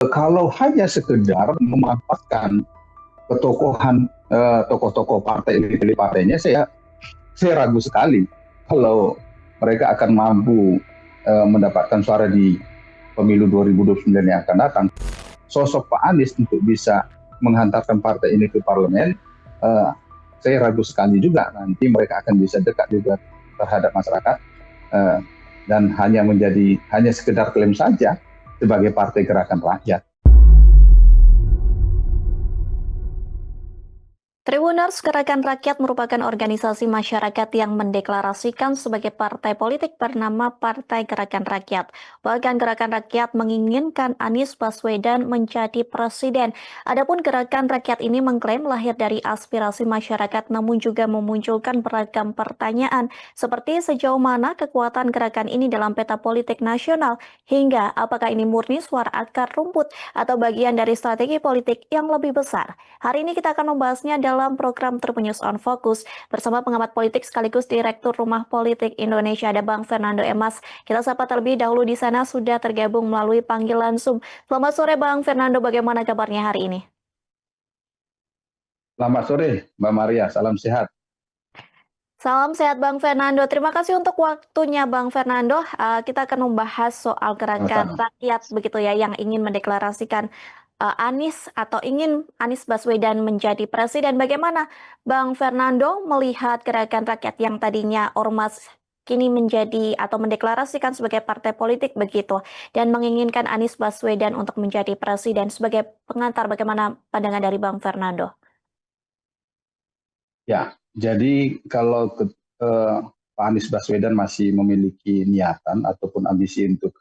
Kalau hanya sekedar memanfaatkan ketokohan tokoh-tokoh partai elit partainya, saya ragu sekali kalau mereka akan mampu mendapatkan suara di pemilu 2029 yang akan datang. Sosok Pak Anies untuk bisa menghantarkan partai ini ke parlemen, saya ragu sekali juga nanti mereka akan bisa dekat juga terhadap masyarakat, dan hanya sekedar klaim saja sebagai partai gerakan rakyat. Tribuners Gerakan Rakyat merupakan organisasi masyarakat yang mendeklarasikan sebagai partai politik bernama Partai Gerakan Rakyat. Bahkan Gerakan Rakyat menginginkan Anies Baswedan menjadi presiden. Adapun Gerakan Rakyat ini mengklaim lahir dari aspirasi masyarakat namun juga memunculkan beragam pertanyaan seperti sejauh mana kekuatan gerakan ini dalam peta politik nasional hingga apakah ini murni suara akar rumput atau bagian dari strategi politik yang lebih besar. Hari ini kita akan membahasnya dalam program Tribun News on Focus bersama pengamat politik sekaligus Direktur Rumah Politik Indonesia, ada Bang Fernando Emas. Kita sapa terlebih dahulu di sana sudah tergabung melalui panggilan Zoom. Selamat sore Bang Fernando, bagaimana kabarnya hari ini? Selamat sore Mbak Maria, salam sehat. Salam sehat Bang Fernando. Terima kasih untuk waktunya Bang Fernando. Kita akan membahas soal gerakan Sama-sama. rakyat begitu ya yang ingin mendeklarasikan Anies atau ingin Anies Baswedan menjadi presiden. Bagaimana Bang Fernando melihat gerakan rakyat yang tadinya ormas kini menjadi atau mendeklarasikan sebagai partai politik begitu dan menginginkan Anies Baswedan untuk menjadi presiden sebagai pengantar. Bagaimana pandangan dari Bang Fernando? Ya, jadi kalau Pak Anies Baswedan masih memiliki niatan ataupun ambisi untuk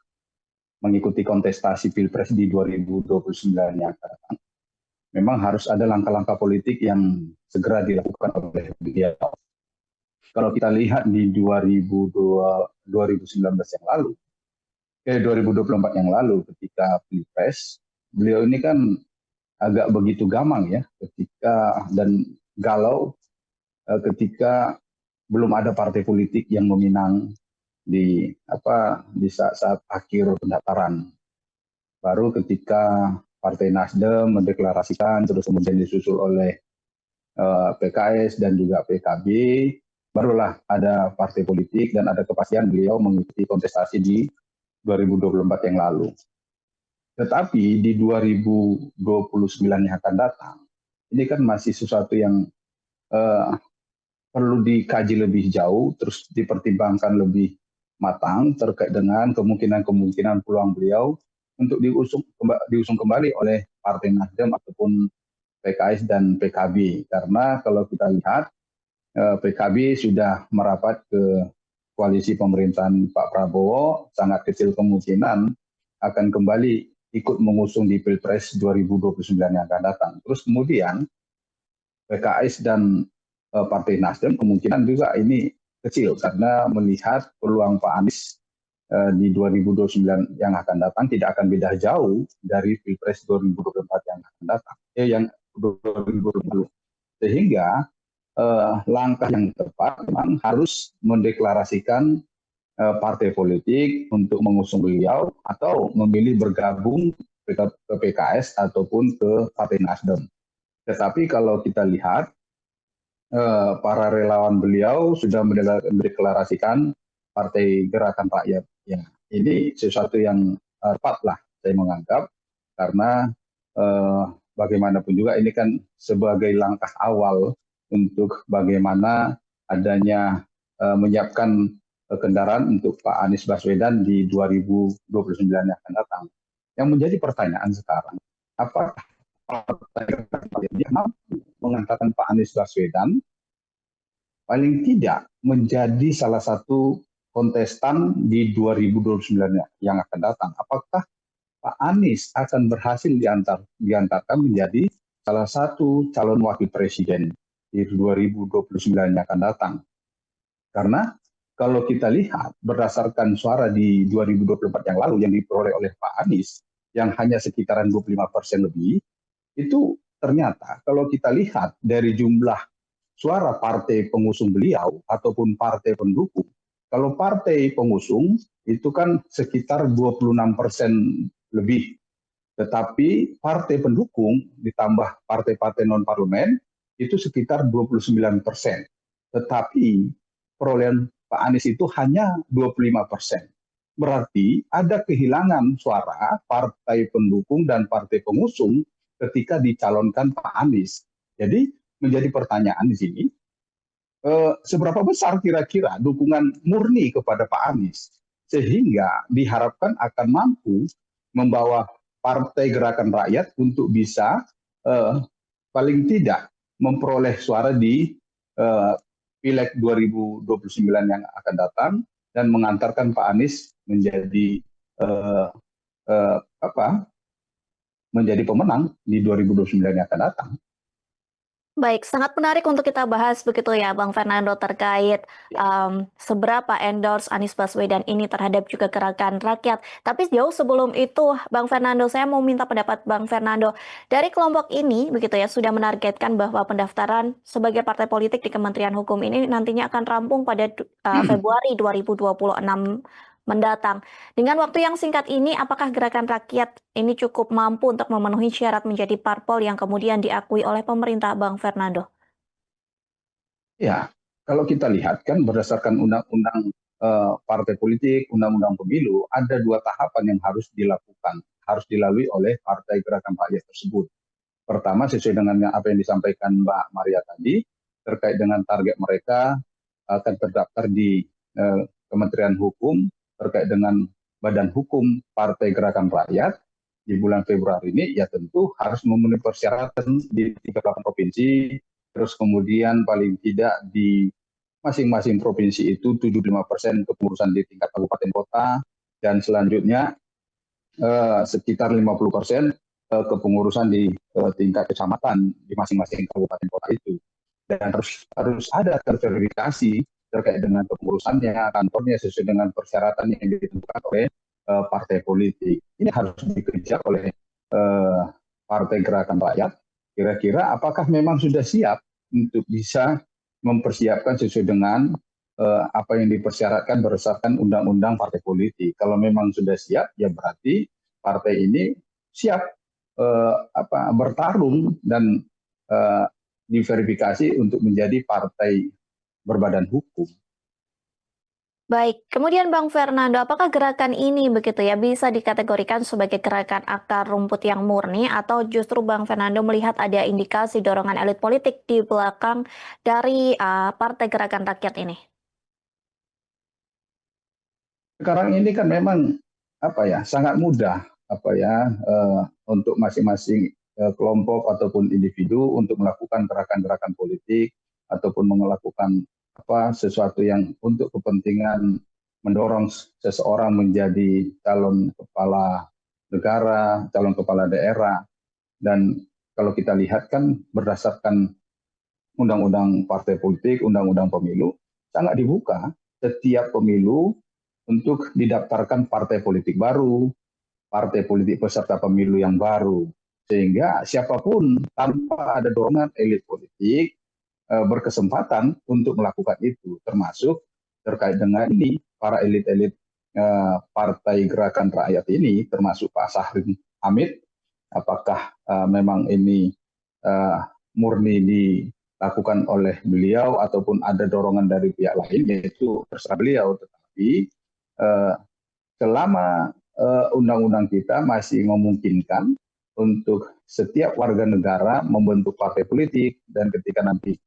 mengikuti kontestasi Pilpres di 2029 yang akan datang, memang harus ada langkah-langkah politik yang segera dilakukan oleh beliau. Kalau kita lihat di 2019 yang lalu, 2024 yang lalu ketika Pilpres, beliau ini kan agak begitu gamang ya ketika dan galau ketika belum ada partai politik yang meminang di saat akhir pendaftaran. Baru ketika Partai Nasdem mendeklarasikan, terus kemudian disusul oleh PKS dan juga PKB, barulah ada partai politik dan ada kepastian beliau mengikuti kontestasi di 2024 yang lalu. Tetapi di 2029 yang akan datang, ini kan masih sesuatu yang perlu dikaji lebih jauh, terus dipertimbangkan lebih matang terkait dengan kemungkinan-kemungkinan peluang beliau untuk diusung kembali oleh Partai Nasdem ataupun PKS dan PKB. Karena kalau kita lihat, PKB sudah merapat ke koalisi pemerintahan Pak Prabowo, sangat kecil kemungkinan akan kembali ikut mengusung di Pilpres 2029 yang akan datang. Terus kemudian PKS dan Partai Nasdem kemungkinan juga ini kecil karena melihat peluang Pak Anies di 2029 yang akan datang tidak akan beda jauh dari Pilpres 2024 yang akan datang, yang 2020. Sehingga langkah yang tepat memang harus mendeklarasikan partai politik untuk mengusung beliau atau memilih bergabung ke PKS ataupun ke Partai Nasdem. Tetapi kalau kita lihat para relawan beliau sudah mendeklarasikan Partai Gerakan Rakyat. Ya, ini sesuatu yang tepat lah saya menganggap karena bagaimanapun juga ini kan sebagai langkah awal untuk bagaimana adanya menyiapkan kendaraan untuk Pak Anies Baswedan di 2029 yang akan datang. Yang menjadi pertanyaan sekarang, apakah Partai Gerakan Rakyat mampu mengatakan Pak Anies Baswedan paling tidak menjadi salah satu kontestan di 2029 yang akan datang? Apakah Pak Anies akan berhasil diantarkan menjadi salah satu calon wakil presiden di 2029 yang akan datang? Karena kalau kita lihat berdasarkan suara di 2024 yang lalu yang diperoleh oleh Pak Anies yang hanya sekitaran 25% lebih, itu ternyata kalau kita lihat dari jumlah suara partai pengusung beliau ataupun partai pendukung, kalau partai pengusung itu kan sekitar 26% lebih. Tetapi partai pendukung ditambah partai-partai non-parlemen itu sekitar 29%. Tetapi perolehan Pak Anies itu hanya 25%. Berarti ada kehilangan suara partai pendukung dan partai pengusung ketika dicalonkan Pak Anies. Jadi menjadi pertanyaan di sini, seberapa besar kira-kira dukungan murni kepada Pak Anies sehingga diharapkan akan mampu membawa Partai Gerakan Rakyat untuk bisa paling tidak memperoleh suara di Pileg 2029 yang akan datang dan mengantarkan Pak Anies menjadi menjadi pemenang di 2029 yang akan datang. Baik, sangat menarik untuk kita bahas begitu ya Bang Fernando terkait seberapa endorse Anies Baswedan ini terhadap juga gerakan rakyat. Tapi jauh sebelum itu Bang Fernando, saya mau minta pendapat Bang Fernando. Dari kelompok ini begitu ya sudah menargetkan bahwa pendaftaran sebagai partai politik di Kementerian Hukum ini nantinya akan rampung pada Februari 2026 mendatang. Dengan waktu yang singkat ini, apakah gerakan rakyat ini cukup mampu untuk memenuhi syarat menjadi parpol yang kemudian diakui oleh pemerintah, Bang Fernando? Ya, kalau kita lihat kan berdasarkan undang-undang partai politik, undang-undang pemilu, ada dua tahapan yang harus dilakukan, harus dilalui oleh Partai Gerakan Rakyat tersebut. Pertama, sesuai dengan apa yang disampaikan Mbak Maria tadi, terkait dengan target mereka akan terdaftar di Kementerian Hukum terkait dengan Badan Hukum Partai Gerakan Rakyat di bulan Februari ini, ya tentu harus memenuhi persyaratan di 38 provinsi, terus kemudian paling tidak di masing-masing provinsi itu 75% kepengurusan di tingkat kabupaten kota, dan selanjutnya sekitar 50% kepengurusan di tingkat kecamatan di masing-masing kabupaten kota itu. Dan harus ada terverifikasi terkait dengan kepengurusannya, kantornya sesuai dengan persyaratan yang ditentukan oleh partai politik. Ini harus dikejar oleh Partai Gerakan Rakyat. Kira-kira apakah memang sudah siap untuk bisa mempersiapkan sesuai dengan apa yang dipersyaratkan berdasarkan undang-undang partai politik. Kalau memang sudah siap, ya berarti partai ini siap bertarung dan diverifikasi untuk menjadi partai berbadan hukum. Baik, kemudian Bang Fernando, apakah gerakan ini begitu ya bisa dikategorikan sebagai gerakan akar rumput yang murni atau justru Bang Fernando melihat ada indikasi dorongan elit politik di belakang dari Partai Gerakan Rakyat ini? Sekarang ini kan memang sangat mudah untuk masing-masing kelompok ataupun individu untuk melakukan gerakan-gerakan politik ataupun melakukan sesuatu yang untuk kepentingan mendorong seseorang menjadi calon kepala negara, calon kepala daerah. Dan kalau kita lihat kan berdasarkan undang-undang partai politik, undang-undang pemilu, sangat dibuka setiap pemilu untuk didaftarkan partai politik baru, partai politik peserta pemilu yang baru. Sehingga siapapun tanpa ada dorongan elit politik berkesempatan untuk melakukan itu, termasuk terkait dengan ini para elit-elit Partai Gerakan Rakyat ini, termasuk Pak Syahrin Hamid, apakah memang ini murni dilakukan oleh beliau ataupun ada dorongan dari pihak lain, yaitu terserah beliau. Tetapi selama undang-undang kita masih memungkinkan untuk setiap warga negara membentuk partai politik, dan ketika nanti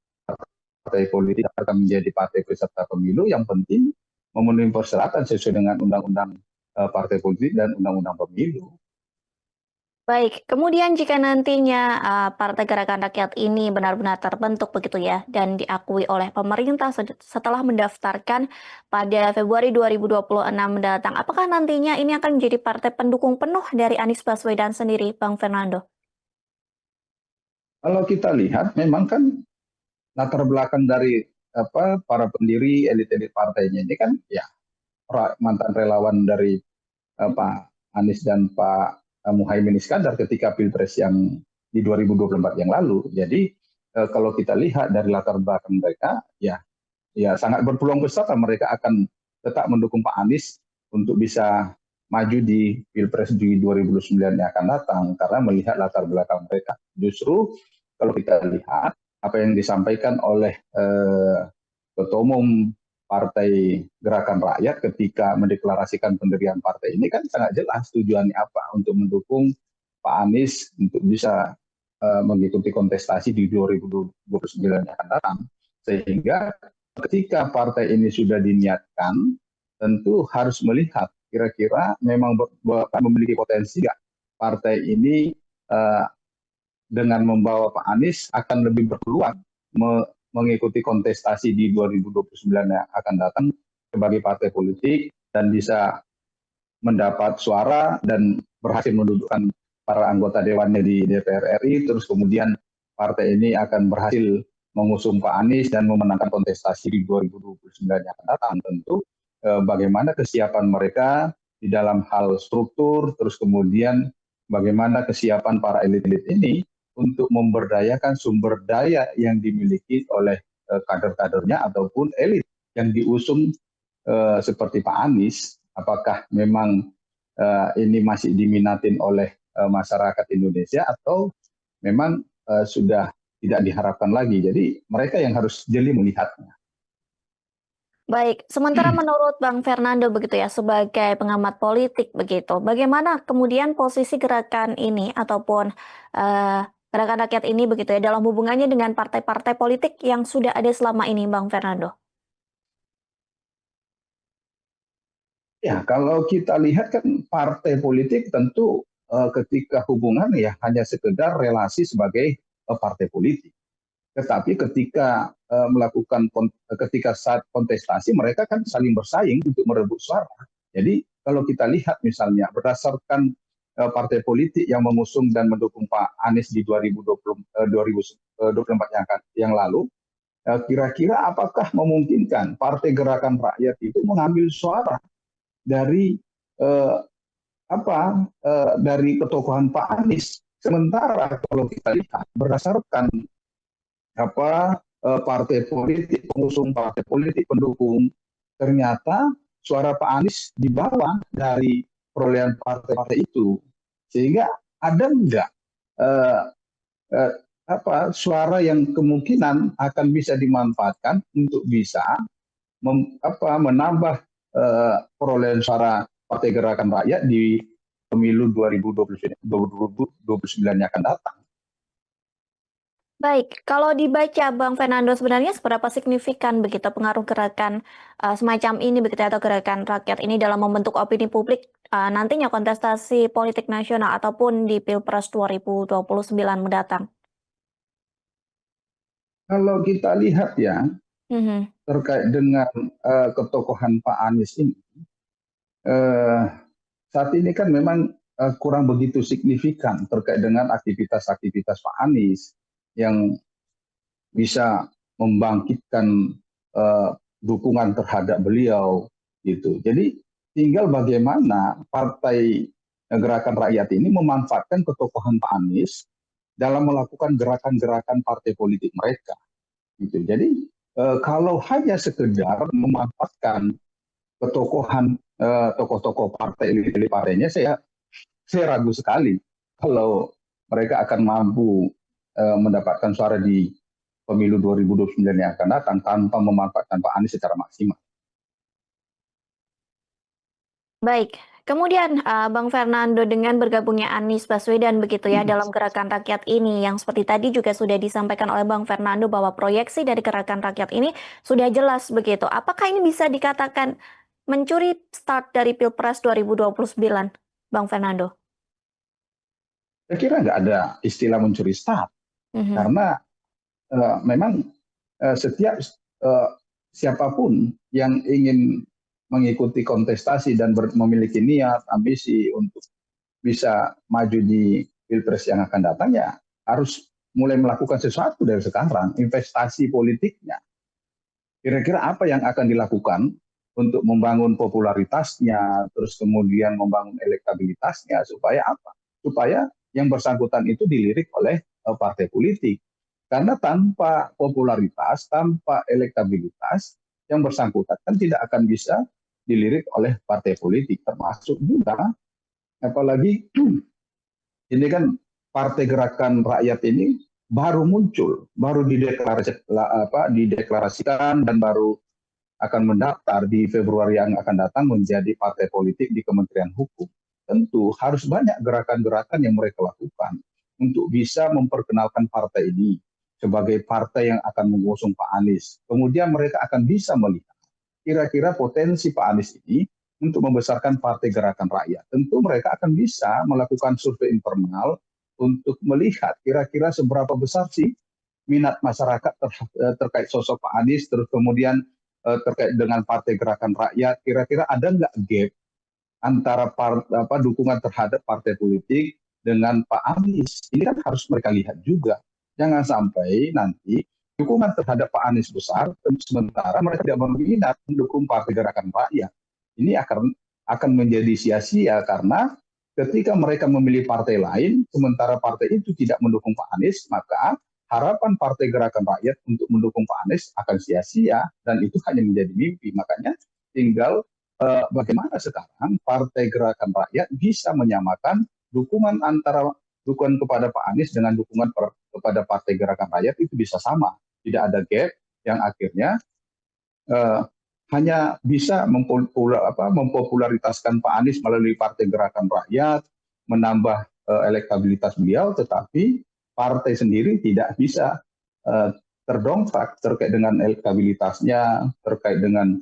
partai politik akan menjadi partai peserta pemilu, yang penting memenuhi persyaratan sesuai dengan undang-undang partai politik dan undang-undang pemilu. Baik, kemudian jika nantinya Partai Gerakan Rakyat ini benar-benar terbentuk begitu ya dan diakui oleh pemerintah setelah mendaftarkan pada Februari 2026 mendatang, apakah nantinya ini akan menjadi partai pendukung penuh dari Anies Baswedan sendiri, Bang Fernando? Kalau kita lihat memang kan latar belakang dari para pendiri elit-elit partainya ini kan ya mantan relawan dari Pak Anies dan Pak Muhaimin Iskandar ketika Pilpres yang di 2024 yang lalu. Jadi kalau kita lihat dari latar belakang mereka, ya sangat berpeluang besar mereka akan tetap mendukung Pak Anies untuk bisa maju di Pilpres di 2009 yang akan datang karena melihat latar belakang mereka. Justru kalau kita lihat apa yang disampaikan oleh Ketua Umum Partai Gerakan Rakyat ketika mendeklarasikan pendirian partai ini kan sangat jelas tujuannya apa, untuk mendukung Pak Anies untuk bisa mengikuti kontestasi di 2029 yang akan datang. Sehingga ketika partai ini sudah diniatkan, tentu harus melihat kira-kira memang memiliki potensi nggak partai ini dengan membawa Pak Anies akan lebih berpeluang mengikuti kontestasi di 2029 yang akan datang sebagai partai politik dan bisa mendapat suara dan berhasil mendudukkan para anggota dewannya di DPR RI, terus kemudian partai ini akan berhasil mengusung Pak Anies dan memenangkan kontestasi di 2029 yang akan datang. Tentu bagaimana kesiapan mereka di dalam hal struktur, terus kemudian bagaimana kesiapan para elit-elit ini untuk memberdayakan sumber daya yang dimiliki oleh kader-kadernya ataupun elit yang diusung seperti Pak Anies. Apakah memang ini masih diminatin oleh masyarakat Indonesia atau memang sudah tidak diharapkan lagi. Jadi mereka yang harus jeli melihatnya. Baik, sementara menurut Bang Fernando begitu ya, sebagai pengamat politik begitu, bagaimana kemudian posisi gerakan ini ataupun gerakan rakyat ini begitu ya dalam hubungannya dengan partai-partai politik yang sudah ada selama ini, Bang Fernando? Ya, kalau kita lihat kan partai politik tentu ketika hubungan ya hanya sekedar relasi sebagai partai politik. Tetapi ketika ketika saat kontestasi mereka kan saling bersaing untuk merebut suara. Jadi kalau kita lihat misalnya berdasarkan partai politik yang mengusung dan mendukung Pak Anies di 2024 yang lalu, kira-kira apakah memungkinkan Partai Gerakan Rakyat itu mengambil suara dari dari ketokohan Pak Anies? Sementara kalau kita lihat berdasarkan partai politik, pengusung partai politik, pendukung, ternyata suara Pak Anies di bawah dari perolehan partai-partai itu. Sehingga ada enggak suara yang kemungkinan akan bisa dimanfaatkan untuk bisa menambah perolehan suara Partai Gerakan Rakyat di pemilu 2029 yang akan datang. Baik, kalau dibaca Bang Fernando sebenarnya seberapa signifikan begitu pengaruh gerakan semacam ini begitu atau gerakan rakyat ini dalam membentuk opini publik nantinya kontestasi politik nasional ataupun di Pilpres 2029 mendatang? Kalau kita lihat ya, terkait dengan ketokohan Pak Anies ini, saat ini kan memang kurang begitu signifikan terkait dengan aktivitas-aktivitas Pak Anies yang bisa membangkitkan dukungan terhadap beliau gitu. Jadi tinggal bagaimana Partai Gerakan Rakyat ini memanfaatkan ketokohan Pak Anies dalam melakukan gerakan-gerakan partai politik mereka gitu. Jadi kalau hanya sekedar memanfaatkan ketokohan tokoh-tokoh partai elit partainya, saya ragu sekali kalau mereka akan mampu mendapatkan suara di pemilu 2029 yang akan datang tanpa memanfaatkan Pak Anies secara maksimal. Baik, kemudian Bang Fernando dengan bergabungnya Anies Baswedan begitu ya dalam gerakan rakyat ini yang seperti tadi juga sudah disampaikan oleh Bang Fernando bahwa proyeksi dari gerakan rakyat ini sudah jelas begitu. Apakah ini bisa dikatakan mencuri start dari Pilpres 2029, Bang Fernando? Saya kira nggak ada istilah mencuri start, karena memang setiap siapapun yang ingin mengikuti kontestasi dan memiliki niat, ambisi untuk bisa maju di Pilpres yang akan datang, ya harus mulai melakukan sesuatu dari sekarang, investasi politiknya. Kira-kira apa yang akan dilakukan untuk membangun popularitasnya, terus kemudian membangun elektabilitasnya, supaya apa? Supaya yang bersangkutan itu dilirik oleh partai politik. Karena tanpa popularitas, tanpa elektabilitas, yang bersangkutan kan tidak akan bisa dilirik oleh partai politik, termasuk juga apalagi ini kan Partai Gerakan Rakyat ini baru muncul, baru dideklarasikan dan baru akan mendaftar di Februari yang akan datang menjadi partai politik di Kementerian Hukum. Tentu harus banyak gerakan-gerakan yang mereka lakukan untuk bisa memperkenalkan partai ini sebagai partai yang akan mengusung Pak Anies. Kemudian mereka akan bisa melihat kira-kira potensi Pak Anies ini untuk membesarkan Partai Gerakan Rakyat. Tentu mereka akan bisa melakukan survei internal untuk melihat kira-kira seberapa besar sih minat masyarakat terkait sosok Pak Anies, terus kemudian terkait dengan Partai Gerakan Rakyat, kira-kira ada nggak gap antara dukungan terhadap partai politik dengan Pak Anies. Ini kan harus mereka lihat juga. Jangan sampai nanti dukungan terhadap Pak Anies besar, sementara mereka tidak berminat mendukung Partai Gerakan Rakyat. Ini akan menjadi sia-sia karena ketika mereka memilih partai lain, sementara partai itu tidak mendukung Pak Anies, maka harapan Partai Gerakan Rakyat untuk mendukung Pak Anies akan sia-sia dan itu hanya menjadi mimpi. Makanya tinggal bagaimana sekarang Partai Gerakan Rakyat bisa menyamakan dukungan antara dukungan kepada Pak Anies dengan dukungan kepada Partai Gerakan Rakyat itu bisa sama. Tidak ada gap yang akhirnya hanya bisa mempopularitaskan Pak Anies melalui Partai Gerakan Rakyat, menambah elektabilitas beliau, tetapi partai sendiri tidak bisa terdongkrak terkait dengan elektabilitasnya, terkait dengan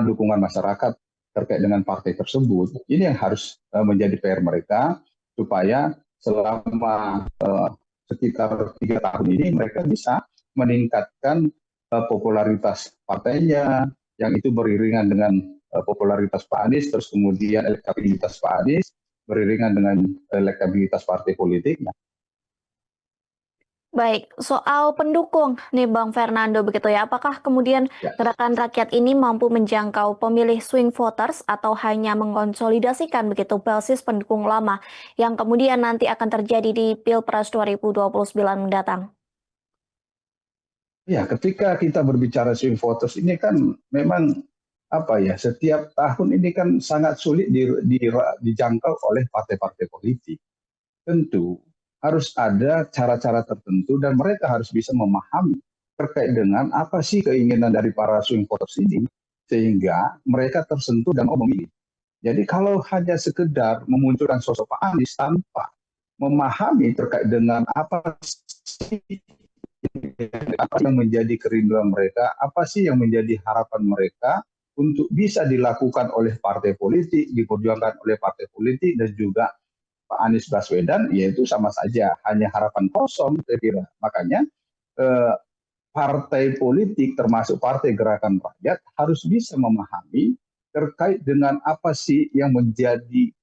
dukungan masyarakat terkait dengan partai tersebut. Ini yang harus menjadi PR mereka supaya selama sekitar 3 tahun ini mereka bisa meningkatkan popularitas partainya, yang itu beriringan dengan popularitas Pak Anies, terus kemudian elektabilitas Pak Anies beriringan dengan elektabilitas partai politiknya. Baik, soal pendukung nih Bang Fernando begitu ya, apakah kemudian Ya. Gerakan Rakyat ini mampu menjangkau pemilih swing voters atau hanya mengkonsolidasikan begitu basis pendukung lama yang kemudian nanti akan terjadi di Pilpres 2029 mendatang? Ya, ketika kita berbicara swing voters ini kan memang setiap tahun ini kan sangat sulit dijangkau oleh partai-partai politik. Tentu harus ada cara-cara tertentu dan mereka harus bisa memahami terkait dengan apa sih keinginan dari para swing voters ini sehingga mereka tersentuh dan mau memilih. Jadi kalau hanya sekedar memunculkan sosok Pak Anies tanpa memahami terkait dengan apa sih yang menjadi kerinduan mereka, apa sih yang menjadi harapan mereka untuk bisa dilakukan oleh partai politik, diperjuangkan oleh partai politik dan juga Pak Anies Baswedan, yaitu sama saja hanya harapan kosong, saya kira. Makanya partai politik termasuk Partai Gerakan Rakyat harus bisa memahami terkait dengan apa sih yang menjadi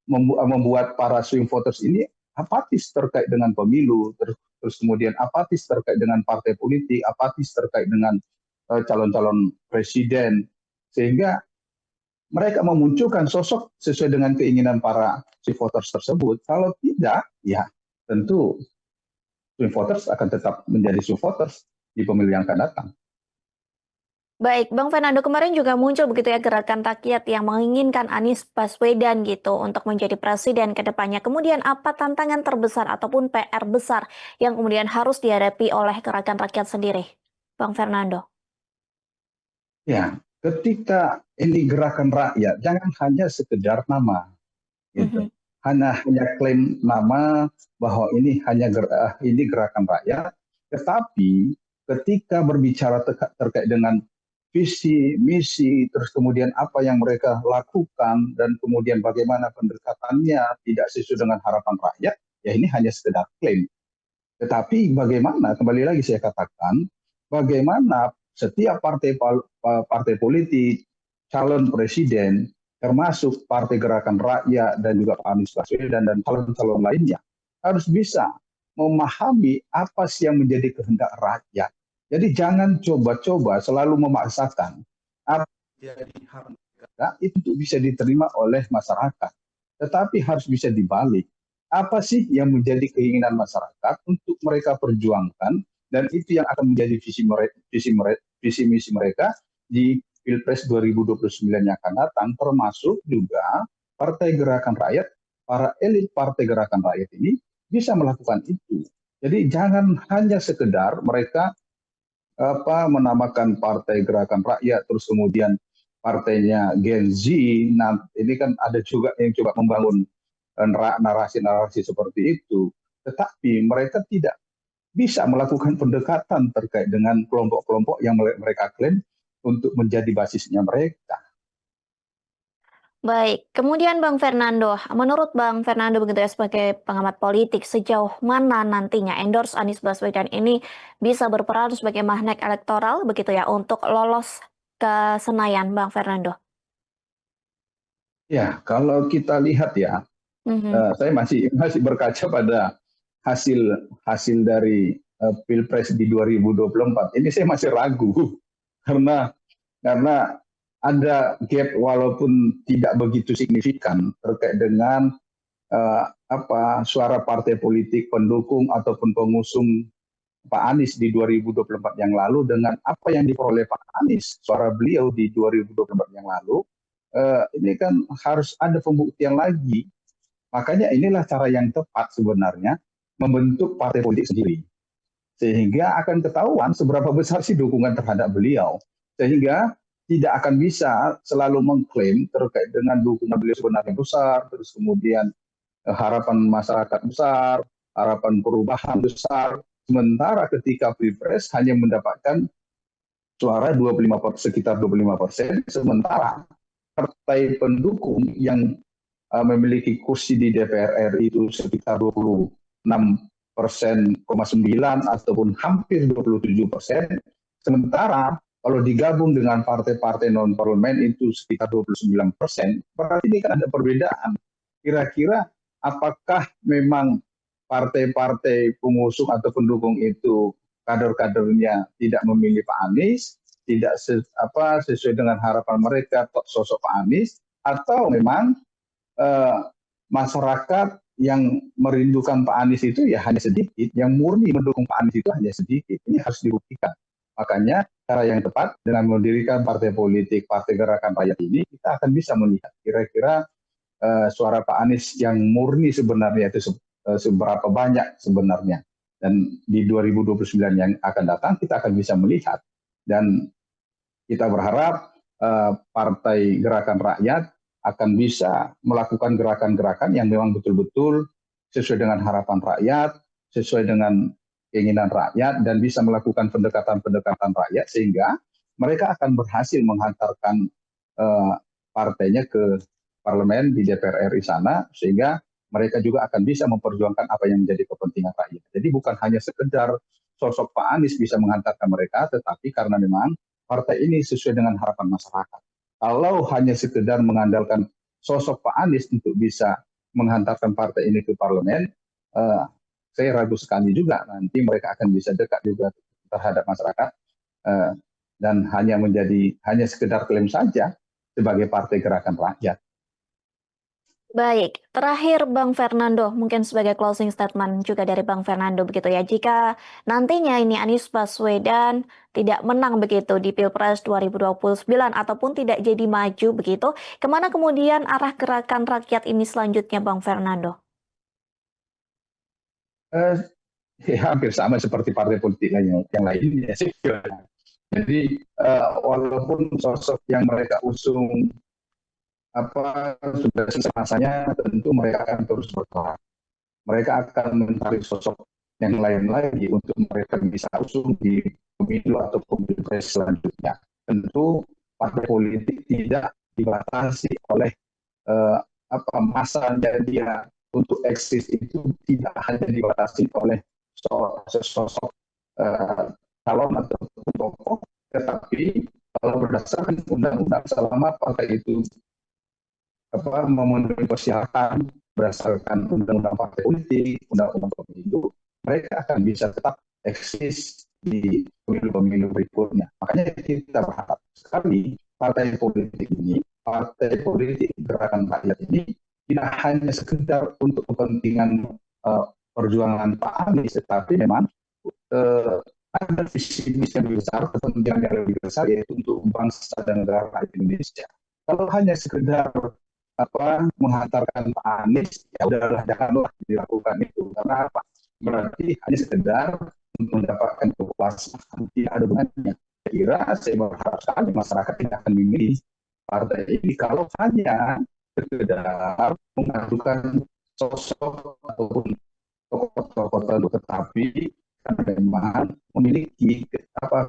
membuat para swing voters ini apatis terkait dengan pemilu, terus kemudian apatis terkait dengan partai politik, apatis terkait dengan calon-calon presiden, sehingga mereka memunculkan sosok sesuai dengan keinginan para swing voters tersebut. Kalau tidak, ya tentu swing voters akan tetap menjadi swing voters di pemilu yang akan datang. Baik, Bang Fernando, kemarin juga muncul begitu ya Gerakan Rakyat yang menginginkan Anies Baswedan gitu untuk menjadi presiden ke depannya. Kemudian apa tantangan terbesar ataupun PR besar yang kemudian harus dihadapi oleh Gerakan Rakyat sendiri, Bang Fernando? Ya, ketika ini gerakan rakyat, jangan hanya sekedar nama, gitu. Hanya klaim nama bahwa ini ini gerakan rakyat, tetapi ketika berbicara terkait dengan visi, misi, terus kemudian apa yang mereka lakukan dan kemudian bagaimana pendekatannya tidak sesuai dengan harapan rakyat, ya ini hanya sekedar klaim. Tetapi bagaimana, kembali lagi saya katakan, bagaimana setiap partai politik, calon presiden, termasuk Partai Gerakan Rakyat dan juga Pak Anies Baswedan dan calon-calon lainnya, harus bisa memahami apa sih yang menjadi kehendak rakyat. Jadi jangan coba-coba selalu memaksakan apa yang menjadi hak mereka itu untuk bisa diterima oleh masyarakat. Tetapi harus bisa dibalik. Apa sih yang menjadi keinginan masyarakat untuk mereka perjuangkan dan itu yang akan menjadi visi misi mereka di Pilpres 2029 yang akan datang, termasuk juga Partai Gerakan Rakyat, para elit Partai Gerakan Rakyat ini bisa melakukan itu. Jadi jangan hanya sekedar mereka menamakan Partai Gerakan Rakyat, terus kemudian partainya Gen Z. Nah, ini kan ada juga yang coba membangun narasi-narasi seperti itu. Tetapi mereka tidak bisa melakukan pendekatan terkait dengan kelompok-kelompok yang mereka klaim untuk menjadi basisnya mereka. Baik, kemudian Bang Fernando, menurut Bang Fernando begitu ya sebagai pengamat politik, sejauh mana nantinya endorse Anies Baswedan ini bisa berperan sebagai magnet elektoral begitu ya untuk lolos ke Senayan, Bang Fernando? Ya, kalau kita lihat ya, Mhm. saya masih berkaca pada hasil hasil dari Pilpres di 2024. Ini saya masih ragu karena karena ada gap walaupun tidak begitu signifikan terkait dengan suara partai politik pendukung ataupun pengusung Pak Anies di 2024 yang lalu dengan apa yang diperoleh Pak Anies, suara beliau di 2024 yang lalu, ini kan harus ada pembuktian lagi. Makanya inilah cara yang tepat sebenarnya membentuk partai politik sendiri. Sehingga akan ketahuan seberapa besar sih dukungan terhadap beliau. Sehingga tidak akan bisa selalu mengklaim terkait dengan dukungan beliau sebenarnya besar, terus kemudian harapan masyarakat besar, harapan perubahan besar. Sementara ketika Pilpres hanya mendapatkan suara 25%, sekitar 25%, sementara partai pendukung yang memiliki kursi di DPR RI itu sekitar 26,9% ataupun hampir 27%. Sementara kalau digabung dengan partai-partai non-parlemen itu sekitar 29%, berarti ini kan ada perbedaan. Kira-kira apakah memang partai-partai pengusung atau pendukung itu kader-kadernya tidak memilih Pak Anies, tidak sesuai dengan harapan mereka sosok Pak Anies, atau memang masyarakat yang merindukan Pak Anies itu ya hanya sedikit, yang murni mendukung Pak Anies itu hanya sedikit. Ini harus dibuktikan. Makanya cara yang tepat dengan mendirikan partai politik, Partai Gerakan Rakyat ini, kita akan bisa melihat kira-kira suara Pak Anies yang murni sebenarnya itu seberapa banyak sebenarnya. Dan di 2029 yang akan datang kita akan bisa melihat. Dan kita berharap Partai Gerakan Rakyat akan bisa melakukan gerakan-gerakan yang memang betul-betul sesuai dengan harapan rakyat, sesuai dengan keinginan rakyat, dan bisa melakukan pendekatan-pendekatan rakyat sehingga mereka akan berhasil menghantarkan partainya ke parlemen di DPR RI sana, sehingga mereka juga akan bisa memperjuangkan apa yang menjadi kepentingan rakyat. Jadi bukan hanya sekedar sosok Pak Anies bisa menghantarkan mereka, tetapi karena memang partai ini sesuai dengan harapan masyarakat. Kalau hanya sekedar mengandalkan sosok Pak Anies untuk bisa menghantarkan partai ini ke parlemen, saya ragu sekali juga nanti mereka akan bisa dekat juga terhadap masyarakat dan hanya sekedar klaim saja sebagai partai gerakan rakyat. Baik, terakhir Bang Fernando, mungkin sebagai closing statement juga dari Bang Fernando begitu ya. Jika nantinya ini Anies Baswedan tidak menang begitu di Pilpres 2029 ataupun tidak jadi maju begitu, kemana kemudian arah gerakan rakyat ini selanjutnya Bang Fernando? Hampir sama seperti partai politik yang lainnya. Jadi walaupun sosok yang mereka usung sudah selesai masanya, tentu mereka akan terus bergerak. Mereka akan mencari sosok yang lain lagi untuk mereka bisa usung di pemilu ataupun pilpres selanjutnya. Tentu partai politik tidak dibatasi oleh masanya dia untuk eksis itu tidak hanya dibatasi oleh sosok calon atau tokoh, tetapi kalau berdasarkan undang-undang selama partai itu memenuhi persyaratan berdasarkan undang-undang partai politik, undang-undang pemilu, mereka akan bisa tetap eksis di pemilu-pemilu berikutnya. Makanya kita berharap sekali partai politik ini, partai politik gerakan rakyat ini tidak hanya sekedar untuk kepentingan perjuangan Pak Anies, tetapi memang ada visi misi yang lebih besar, kepentingan yang lebih besar, yaitu untuk bangsa dan negara Indonesia. Kalau hanya sekedar menghantarkan Pak Anies, ya udahlah, janganlah dilakukan itu. Karena apa? Berarti hanya sekedar untuk mendapatkan kekuasaan, tidak ada gunanya. Saya berharap sekali masyarakat tidak akan memilih partai ini kalau hanya sekedar mengajukan sosok ataupun tokoh-tokoh, tetapi karena memang memiliki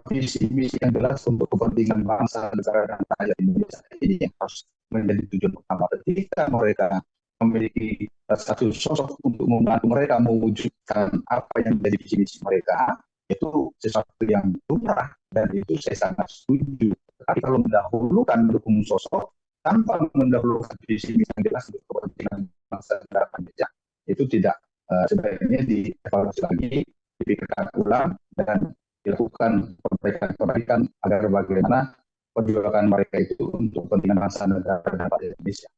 visi misi yang jelas untuk kepentingan bangsa, negara, dan rakyat Indonesia. Ini yang harus menjadi tujuan utama ketika mereka memiliki satu sosok untuk membantu mereka mewujudkan apa yang menjadi visi misi mereka, itu sesuatu yang lumrah dan itu saya sangat setuju. Tapi kalau mendahulukan mendukung sosok tanpa mendahulukan visi misi yang jelas untuk kepentingan bangsa dan negara Indonesia, itu tidak sebaiknya dievaluasi lagi, dipikirkan ulang, dan dilakukan perbaikan agar bagaimana perjuangan mereka itu untuk kepentingan bangsa, negara, dan rakyat Indonesia.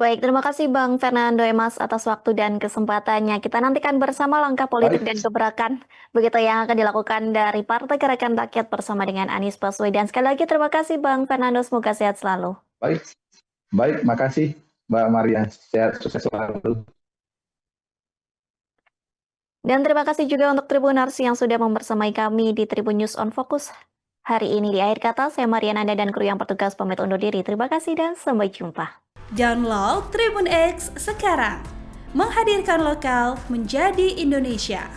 Baik, terima kasih Bang Fernando Emas atas waktu dan kesempatannya. Kita nantikan bersama langkah politik dan gebrakan begitu yang akan dilakukan dari Partai Gerakan Rakyat bersama dengan Anies Baswedan. Sekali lagi terima kasih Bang Fernando, semoga sehat selalu. Baik, makasih Mbak Maria, sehat, sukses selalu. Dan terima kasih juga untuk Tribunars yang sudah membersamai kami di Tribun News on Focus. Hari ini di akhir kata, saya Mariananda dan kru yang bertugas pamit undur diri. Terima kasih dan sampai jumpa. Download Tribun X sekarang, menghadirkan lokal menjadi Indonesia.